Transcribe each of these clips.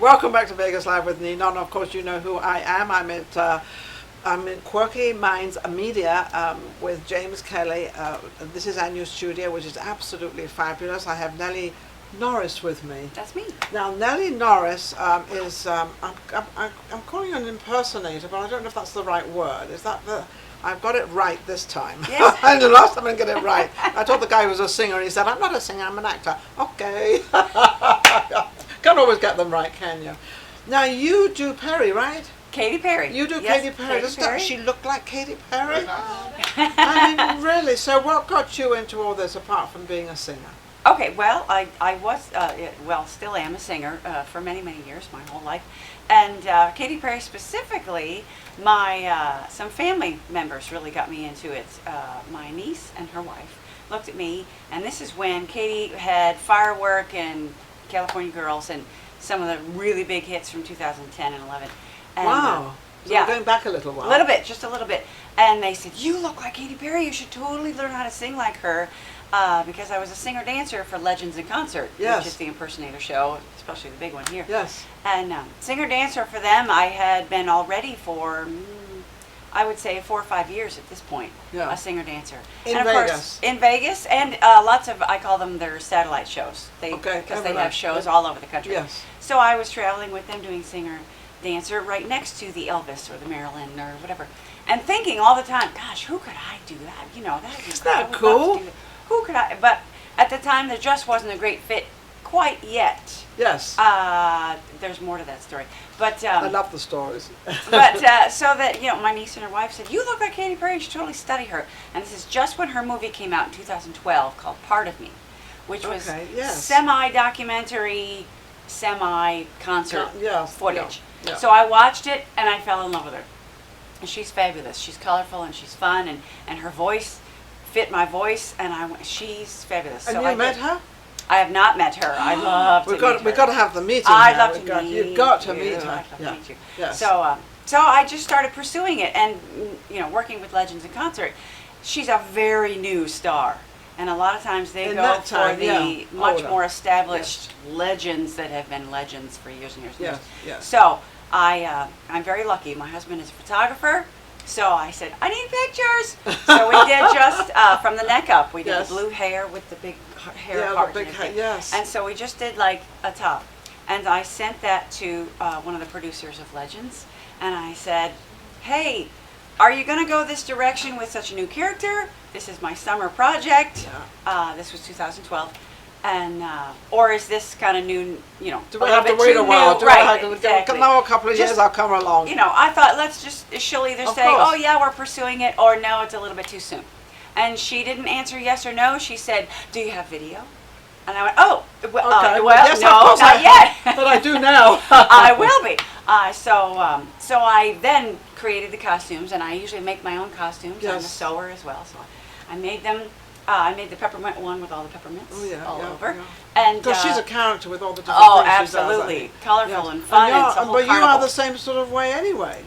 Welcome back to Vegas Live with Ninon. Of course, you know who I am. I'm in Quirky Minds Media with James Kelly. This is our new studio, which is absolutely fabulous. I have Nellie Norris with me. That's me. Now, Nellie Norris is, I'm calling her an impersonator, but I don't know if that's the right word. Is that the... I've got it right this time. Yes. And the last time I didn't get it right. I told the guy who was a singer, and he said, I'm not a singer, I'm an actor. Okay. Can't always get them right, can you? Now, you do Perry, right? Katy Perry. You do yes, Katy Perry. Doesn't Perry. she look like Katy Perry? I mean, really. So what got you into all this apart from being a singer? Okay, well, I was, still am a singer for many, many years, my whole life. And Katy Perry specifically, some family members really got me into it. My niece and her wife looked at me, and this is when Katy had Firework and California Girls and some of the really big hits from 2010 and 11. And, wow. So yeah. we're going back a little while. A little bit, just a little bit. And they said, you look like Katy Perry, you should totally learn how to sing like her. Because I was a singer-dancer for Legends in Concert, yes. which is the impersonator show, especially the big one here. Yes. And singer-dancer for them, I had been already for, I would say, 4 or 5 years at this point, yeah. a singer-dancer. In and of Vegas? Course, in Vegas, and lots of, I call them their satellite shows. Because they have shows all over the country. Yes. So I was traveling with them doing singer-dancer right next to the Elvis or the Marilyn or whatever. And thinking all the time, gosh, who could I do that? You know, that Isn't that cool? Who could I? But at the time, there just wasn't a great fit quite yet. Yes. There's more to that story. But I love the stories. but so that, you know, my niece and her wife said, you look like Katy Perry, you should totally study her. And this is just when her movie came out in 2012 called Part of Me, which was semi-documentary, semi-concert footage. Yeah, yeah. So I watched it and I fell in love with her. And she's fabulous. She's colorful and she's fun, and her voice fit my voice, and she's fabulous. And so you met her? I have not met her. I'd love to meet her. We've got to have the meeting. I'd love to meet you. You've got to meet her. I'd love to meet you. Yes. So I just started pursuing it, and you know, working with Legends in Concert. She's a very new star, and a lot of times they go for the much more established legends that have been legends for years and years and years. Yes. So I'm very lucky. My husband is a photographer. So I said, I need pictures. So we did just from the neck up. We did the blue hair with the big hair part. The big hair, yes. And so we just did like a top. And I sent that to one of the producers of Legends. And I said, hey, are you going to go this direction with such a new character? This is my summer project. Yeah. This was 2012. And or is this kind of new, you know, do we have to wait a while? Right, exactly. Now a couple of years, I'll come along. You know, I thought she'll either say, oh yeah, we're pursuing it, or no, it's a little bit too soon. And she didn't answer yes or no. She said, do you have video? And I went, oh, well, yes, no, of course not yet. But I do now. I will be. So I then created the costumes, and I usually make my own costumes. Yes. I'm a sewer as well, so I made them. I made the peppermint one with all the peppermints all over. Yeah. And because she's a character with all the different things absolutely. She does, colorful and fun. But you are the same sort of way anyway.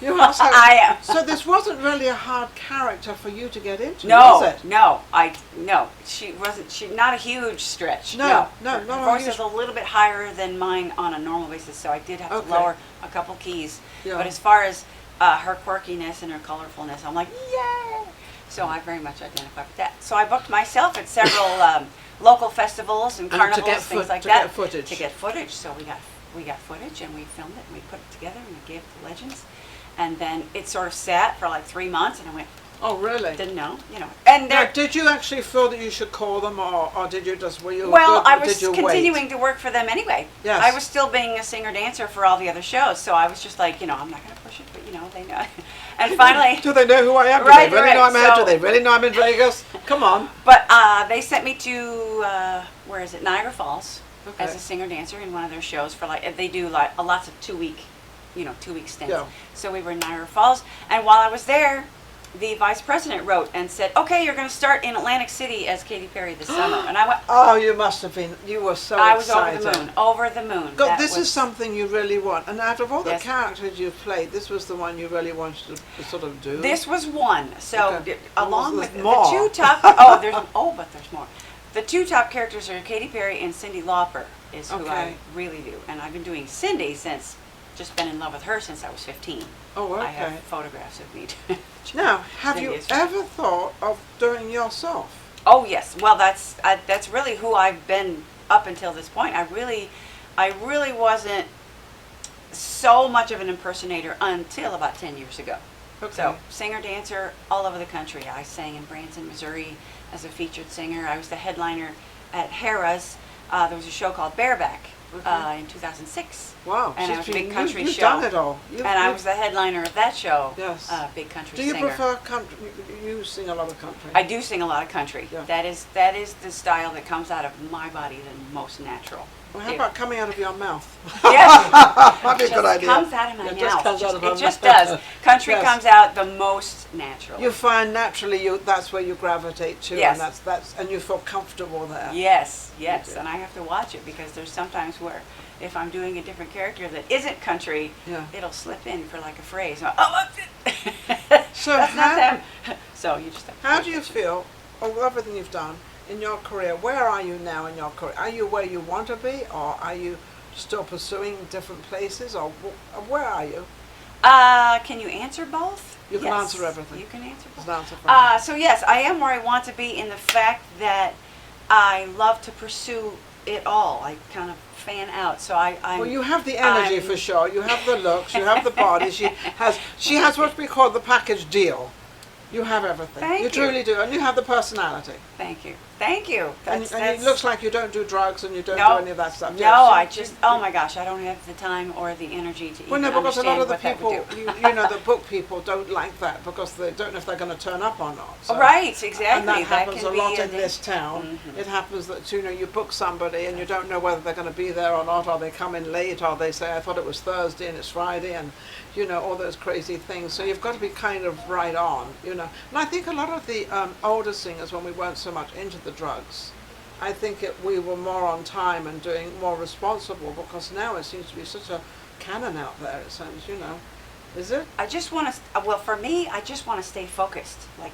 You are. So, I am. So this wasn't really a hard character for you to get into, no, was it? No, she wasn't. She not a huge stretch. No. Her voice is a little bit higher than mine on a normal basis, so I did have to lower a couple keys. Yeah. But as far as her quirkiness and her colorfulness, I'm like, yay! So I very much identify with that. So I booked myself at several local festivals and carnivals, things like that. To get footage. So we got footage, and we filmed it, and we put it together, and we gave it to Legends. And then it sort of sat for like 3 months, and I went, oh, really? Didn't know, you know. And now, did you actually feel that you should call them, or did you just, were you well, good, I was continuing to work for them anyway. Yes. I was still being a singer-dancer for all the other shows, so I was just like, you know, I'm not going to push it, but, you know, they know. And finally... Do they know who I am? Right, do they really know I'm here? Do they really know I'm in Vegas? Come on. But they sent me to, where is it, Niagara Falls, as a singer-dancer in one of their shows for like, they do like lots of 2-week stints. Yeah. So we were in Niagara Falls, and while I was there, the vice president wrote and said, okay, you're going to start in Atlantic City as Katy Perry this summer. And I went, oh, you must have been, you were so excited. I was over the moon. God, this is something you really want. And out of all the characters you've played, this was the one you really wanted to sort of do? This was one. So along with more. the two top, but there's more. The two top characters are Katy Perry and Cindy Lauper. is who I really do. And I've been doing Cindy just been in love with her since I was 15. Oh, okay. I have photographs of me. Now, have you ever thought of doing yourself? Oh, yes. Well, that's really who I've been up until this point. I really wasn't so much of an impersonator until about 10 years ago. Okay. So, singer, dancer, all over the country. I sang in Branson, Missouri as a featured singer. I was the headliner at Harrah's. There was a show called Bareback in 2006. Wow. And it was a big country you've show. Done it all. I was the headliner of that show. Yes. Big country singer. Do you prefer country? You sing a lot of country. I do sing a lot of country. Yeah. That is the style that comes out of my body the most natural. Well, how about coming out of your mouth? Yes. That'd be a good idea. It comes out of my mouth. It just mouth. does. Country comes out the most natural. You find naturally that's where you gravitate to, yes. and and you feel comfortable there. Yes, yes. And I have to watch it because there's sometimes where if I'm doing a different character that isn't country, it'll slip in for like a phrase. Oh, so that's not them. So you just have to how do you feel of everything you've done in your career? Where are you now in your career? Are you where you want to be, or are you still pursuing different places, or where are you? Can you answer both? You can answer everything. You can answer both. So yes, I am where I want to be in the fact that I love to pursue it all. I kind of fan out. So well, you have the energy for sure. You have the looks. You have the body. She has what we call the package deal. You have everything. You truly do, and you have the personality. Thank you. Thank you. And it looks like you don't do drugs and you don't do any of that stuff. No, I just, oh my gosh, I don't have the time or the energy to even understand because a lot of the people, the book people don't like that because they don't know if they're going to turn up or not. So, right, exactly. And that happens a lot in this town. Mm-hmm. It happens that, you book somebody and you don't know whether they're going to be there or not, or they come in late, or they say, I thought it was Thursday and it's Friday, and, all those crazy things. So you've got to be kind of right on, And I think a lot of the older singers, when we weren't so much into the drugs, I think we were more on time and doing more responsible, because now it seems to be such a cannon out there, it seems, Is it? I just want to, for me, I just want to stay focused. Like,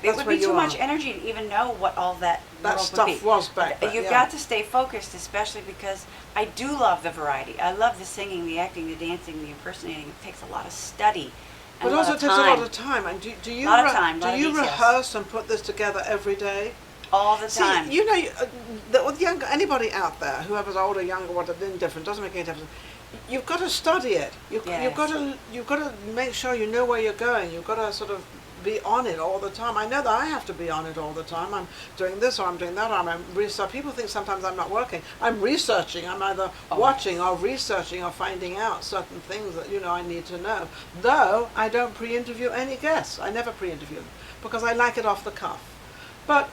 it would be too much energy to even know what all that stuff was back then. You've got to stay focused, especially because I do love the variety. I love the singing, the acting, the dancing, the impersonating. It takes a lot of study. But also it takes a lot of time. And do you rehearse and put this together every day? All the time. Anybody out there, whoever's older, younger, whatever, indifferent, doesn't make any difference. You've got to study it. You've got to make sure you know where you're going. You've got to sort of be on it all the time. I know that I have to be on it all the time. I'm doing this or I'm doing that, or I'm researching. People think sometimes I'm not working. I'm researching. I'm either watching or researching or finding out certain things that I need to know. Though I don't pre-interview any guests. I never pre-interview them because I like it off the cuff. But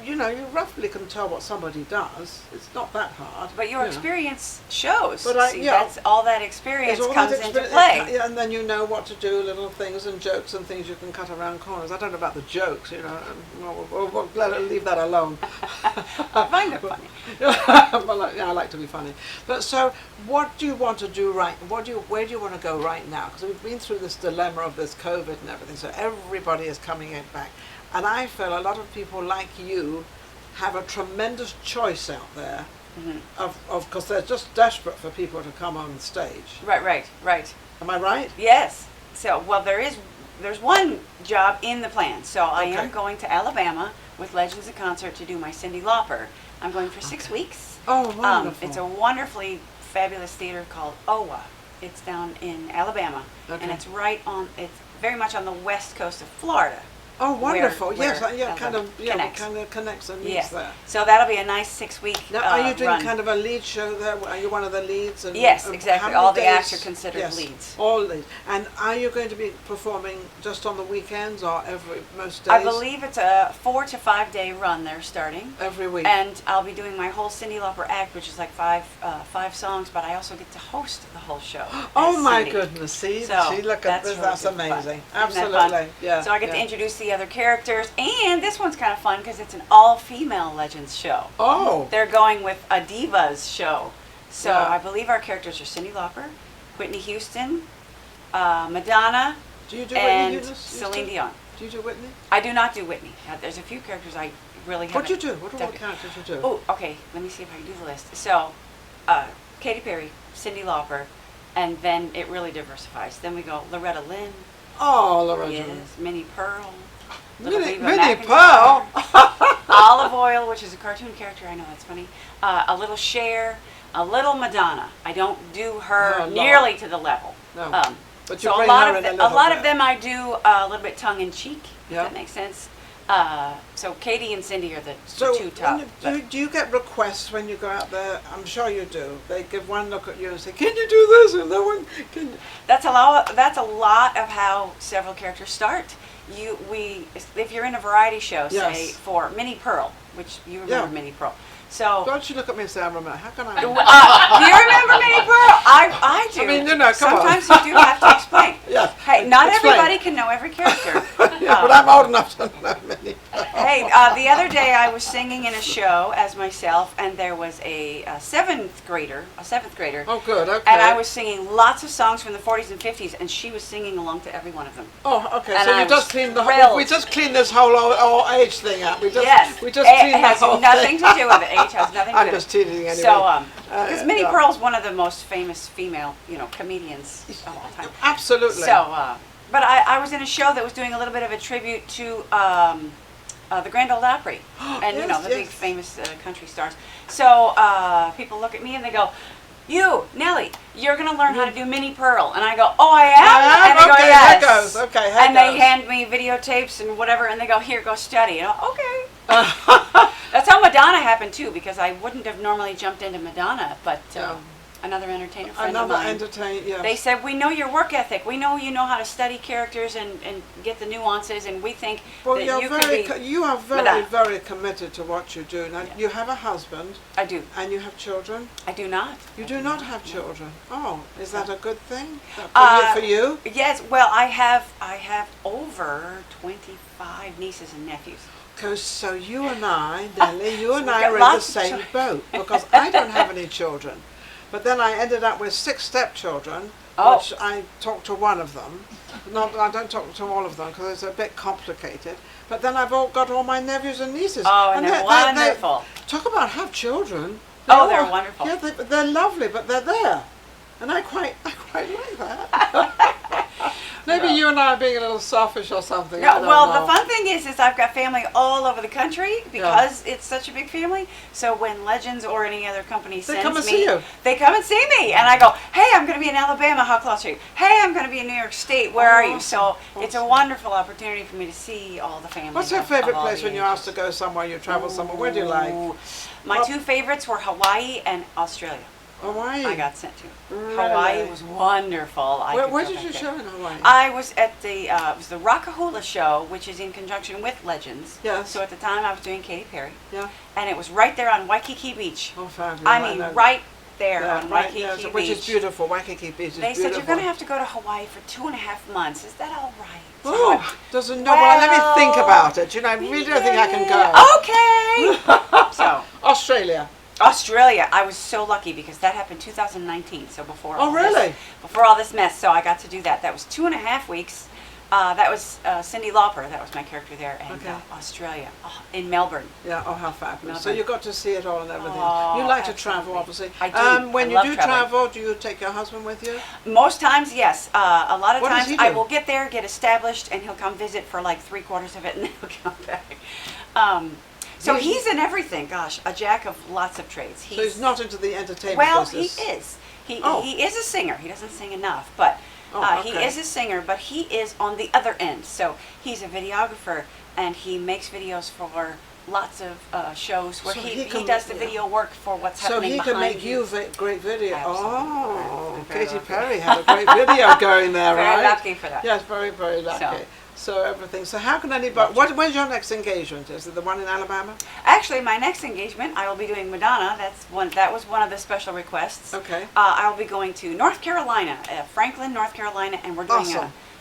you roughly can tell what somebody does. It's not that hard. But your experience shows. But that's all that experience comes into play. And then you know what to do, little things and jokes and things you can cut around corners. I don't know about the jokes, we'll leave that alone. I find it funny. I like to be funny. But so, what do you want to do where do you want to go right now? Because we've been through this dilemma of this COVID and everything, so everybody is coming back. And I feel a lot of people like you have a tremendous choice out there because they're just desperate for people to come on stage. Right. Am I right? Yes. So, there's one job in the plan. So I am going to Alabama with Legends of Concert to do my Cindy Lauper. I'm going for 6 weeks. Oh, wonderful. It's a wonderfully fabulous theater called OWA. It's down in Alabama. And it's it's very much on the west coast of Florida. Oh, wonderful! Where kind of connects and meets there. So that'll be a nice 6 week. Now, are you doing run. kind of a lead show there? Are you one of the leads? Yes, exactly. All the acts are considered leads. All leads. And are you going to be performing just on the weekends or most days? I believe it's a 4 to 5 day run. They're starting every week. And I'll be doing my whole Cindy Lauper act, which is like five songs. But I also get to host the whole show. Oh my Cindy. Goodness! See, look that's at this. really that's amazing. Fun. Absolutely. Yeah. So I get to introduce the other characters, and this one's kind of fun because it's an all-female Legends show. Oh. They're going with a divas show. So I believe our characters are Cindy Lauper, Whitney Houston, Madonna, Do you do and Whitney Houston? Celine Dion. Do you do Whitney? I do not do Whitney. There's a few characters I really haven't. What do you do? What characters do you do? Oh, okay. Let me see if I can do the list. So, Katy Perry, Cindy Lauper, and then it really diversifies. Then we go Loretta Lynn. Oh, Loretta. Yes, Minnie Pearl. Minnie Pearl. Olive Oil, which is a cartoon character. I know that's funny. A little Cher, a little Madonna. I don't do her nearly to the level. No. But so a lot of them I do a little bit tongue in cheek. If that makes sense. So Katy and Cindy are the two top. Do you get requests when you go out there? I'm sure you do. They give one look at you and say, "Can you do this?" And no one can. That's a lot of how several characters start. If you're in a variety show, say for Minnie Pearl, which you remember Minnie Pearl. So don't you look at me and say I remember. How can I? Do you remember Minnie Pearl? I do. I mean, come Sometimes on. you do have to explain. Yes. Hey, not everybody can know every character. But I'm old enough to know Minnie Pearl. Hey, the other day I was singing in a show as myself, and there was a seventh grader. Oh, good. Okay. And I was singing lots of songs from the 40s and 50s, and she was singing along to every one of them. Oh, okay. And so you just cleaned the whole. We just cleaned this whole old age thing up. We just cleaned the whole thing. It has nothing to do with it. Age has nothing to do with it. I'm just teasing anyway. So, because Minnie Pearl's one of the most famous female, comedians of all time. Absolutely. So, but I was in a show that was doing a little bit of a tribute to the Grand Ole Opry, and the big famous country stars. So people look at me and they go, "You, Nellie, you're going to learn how to do Minnie Pearl." And I go, "Oh, I am?" And they go, "Yes." That goes. Okay, and they hand me videotapes and whatever, and they go, "Here, go study." And okay. That's how Madonna happened too, because I wouldn't have normally jumped into Madonna, but another entertainer friend of mine. They said, "We know your work ethic. We know you know how to study characters and get the nuances, and we think that you could be." You are very, very committed to what you do. Now, you have a husband. I do. And you have children. I do not. You do not have children. Oh, is that a good thing for you? Yes. Well, I have over 25 nieces and nephews. So you and I, Nellie, you and I are in the same boat, because I don't have any children. But then I ended up with 6 stepchildren, which I talked to one of them. I don't talk to all of them because it's a bit complicated. But then I've got all my nephews and nieces. Oh, and they're wonderful. Talk about have children. They're wonderful. Yeah, they're lovely, but they're there. And I quite like that. Maybe you and I are being a little selfish or something. No, the fun thing is I've got family all over the country because it's such a big family. So when Legends or any other company sends me, they come and see me, and I go, "Hey, I'm going to be in Alabama. How close are you? Hey, I'm going to be in New York State. Where are you?" So it's a wonderful opportunity for me to see all the family. What's your favorite place when you're asked to go somewhere? You travel somewhere. Where do you like? My 2 favorites were Hawaii and Australia. Hawaii. I got sent to. Really? Hawaii was wonderful. Where did you show in Hawaii? I was at it was the Rockahula show, which is in conjunction with Legends. Yes. So at the time I was doing Katy Perry. Yeah. And it was right there on Waikiki Beach. Oh, fabulous. I mean, right there on Waikiki Beach. Which is beautiful. Waikiki Beach is beautiful. They said, "You're going to have to go to Hawaii for 2.5 months. Is that all right?" Oh, doesn't know. Well, let me think about it. I really don't think I can go. Okay. So Australia, I was so lucky because that happened 2019, so before before all this mess, so I got to do that. That was 2.5 weeks. That was Cindy Lauper, that was my character there, and Australia, in Melbourne. Yeah, how fabulous. So you got to see it all and everything. You like to travel, obviously. I do. When you do travel, do you take your husband with you? Most times, yes. A lot of times I will get there, get established, and he'll come visit for like 3/4 of it, and then he'll come back. So he's in everything. Gosh, a jack of lots of trades. So he's not into the entertainment business. Well, he is. He is a singer. He doesn't sing enough, but he is a singer. But he is on the other end. So he's a videographer, and he makes videos for lots of shows where he does the video work for what's happening behind you. So he can make you great video. Absolutely. Oh, Katy Perry had a great video going there, right? Very lucky for that. Yes, very, very lucky. So everything. So how can anybody? When's your next engagement? Is it the one in Alabama? Actually, my next engagement, I will be doing Madonna. That was one of the special requests. Okay. I will be going to North Carolina, Franklin, North Carolina, and we're doing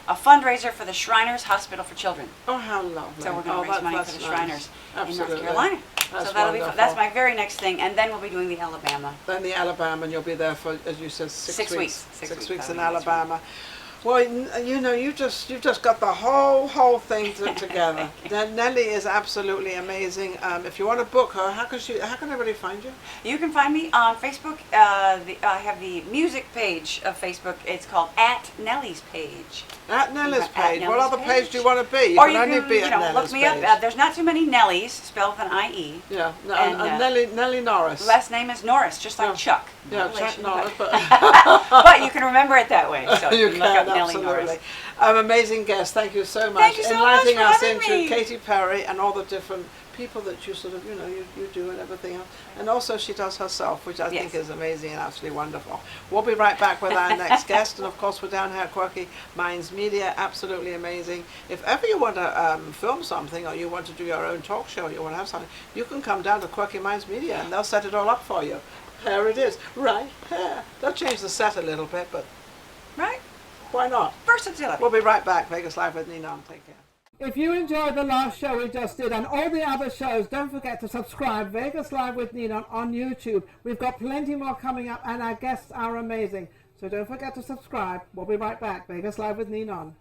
a fundraiser for the Shriners Hospital for Children. Oh, how lovely! So we're going to raise money for the Shriners in North Carolina. That's so that'll be fun. That's my very next thing, and then we'll be doing the Alabama. Then the Alabama, and you'll be there for, as you said, 6 weeks. 6 weeks. 6 weeks in Alabama. Well, you know, you've just got the whole thing together. Nellie is absolutely amazing. If you want to book her, how can everybody find you? You can find me on Facebook. I have the music page of Facebook. It's called At Nellie's Page. At Nellie's page. What what other page do you want to be? You can only be at look Nellie's me page. up. There's not too many Nellies, spelled with an I-E. Yeah, and Nellie Norris. Last name is Norris, just like Chuck. Yeah, Chuck Norris. But you can remember it that way. So you can look up Nellie absolutely. Norris. Amazing guest. Thank you so much. Thank you so Enlightening much us for having into me. Katy Perry and all the different people that you sort of, you do and everything else. And also she does herself, which I think is amazing and absolutely wonderful. We'll be right back with our next guest. And of course, we're down here at Quirky Minds Media. Absolutely amazing. If ever you want to film something or you want to do your own talk show, you want to have something, you can come down to Quirky Minds Media and they'll set it all up for you. Here it is, right here. They'll change the set a little bit, but right? Why not? Versatility. We'll be right back. Vegas Live with Ninon. Take care. If you enjoyed the last show we just did and all the other shows, don't forget to subscribe. Vegas Live with Ninon on YouTube. We've got plenty more coming up and our guests are amazing. So don't forget to subscribe. We'll be right back. Vegas Live with Ninon.